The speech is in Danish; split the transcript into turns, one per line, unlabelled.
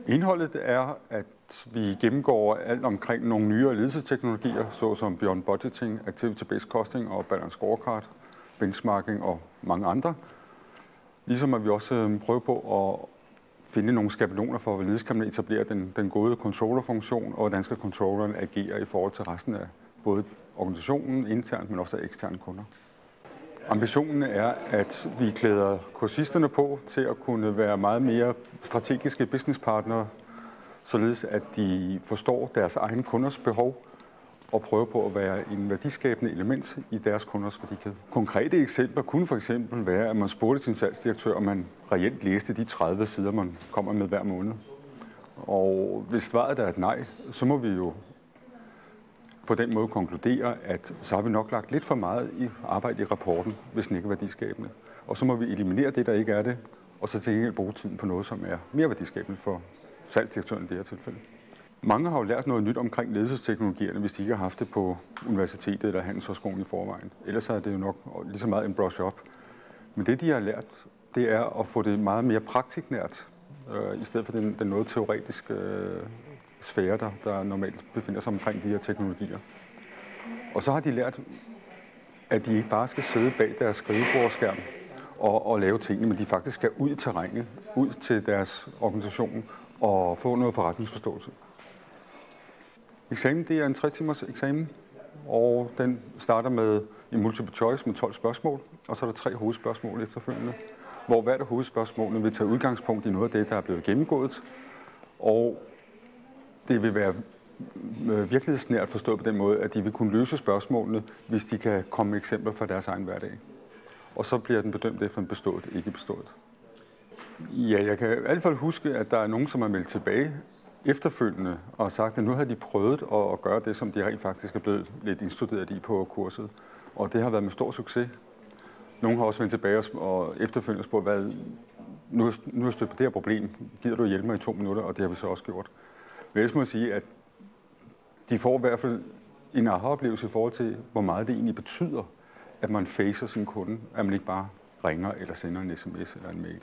Indholdet er, at vi gennemgår alt omkring nogle nyere ledelsesteknologier, såsom Beyond Budgeting, Activity-Based Costing og Balance Scorecard, benchmarking og mange andre. Ligesom at vi også prøver på at finde nogle skabeloner for, hvorledes kan man etablere den gode controller-funktion, og hvordan skal controlleren agere i forhold til resten af både organisationen internt, men også af eksterne kunder. Ambitionen er, at vi klæder kursisterne på til at kunne være meget mere strategiske businesspartnere, således at de forstår deres egen kunders behov og prøver på at være en værdiskabende element i deres kunders værdikæde. Konkrete eksempler kunne for eksempel være, at man spurgte sin salgsdirektør, om man reelt læste de 30 sider, man kommer med hver måned. Og hvis svaret er et nej, så må vi jo på den måde konkludere, at så har vi nok lagt lidt for meget i arbejde i rapporten, hvis den ikke er værdiskabende. Og så må vi eliminere det, der ikke er det, og så til gengæld bruge tiden på noget, som er mere værdiskabende for salgsdirektøren i det her tilfælde. Mange har jo lært noget nyt omkring ledelsesteknologierne, hvis de ikke har haft det på universitetet eller handelshøjskolen i forvejen. Ellers er det jo nok lige så meget en brush-up. Men det, de har lært, det er at få det meget mere praktiknært, i stedet for den noget teoretiske sfære, der normalt befinder sig omkring de her teknologier. Og så har de lært, at de ikke bare skal sidde bag deres skrivebordsskærm og lave tingene, men de faktisk skal ud i terrænet, ud til deres organisation og få noget forretningsforståelse. Eksamen, det er en 3 timers eksamen, og den starter med en multiple choice med 12 spørgsmål, og så er der 3 hovedspørgsmål efterfølgende, hvor hvert af hovedspørgsmålene vil tage udgangspunkt i noget af det, der er blevet gennemgået, og det vil være virkelighedsnært forstået på den måde, at de vil kunne løse spørgsmålene, hvis de kan komme med eksempler fra deres egen hverdag. Og så bliver den bedømt efter en bestået, ikke bestået. Ja, jeg kan i hvert fald huske, at der er nogen, som er meldt tilbage efterfølgende og har sagt, at nu har de prøvet at gøre det, som de rent faktisk er blevet lidt indstuderet i på kurset. Og det har været med stor succes. Nogle har også vendt tilbage og efterfølgende spurgt, nu har jeg stødt på det her problem. Gider du hjælpe mig i 2 minutter? Og det har vi så også gjort. Men ellers må jeg sige, at de får i hvert fald en aha-oplevelse i forhold til, hvor meget det egentlig betyder, at man facer sin kunde, at man ikke bare ringer eller sender en sms eller en mail.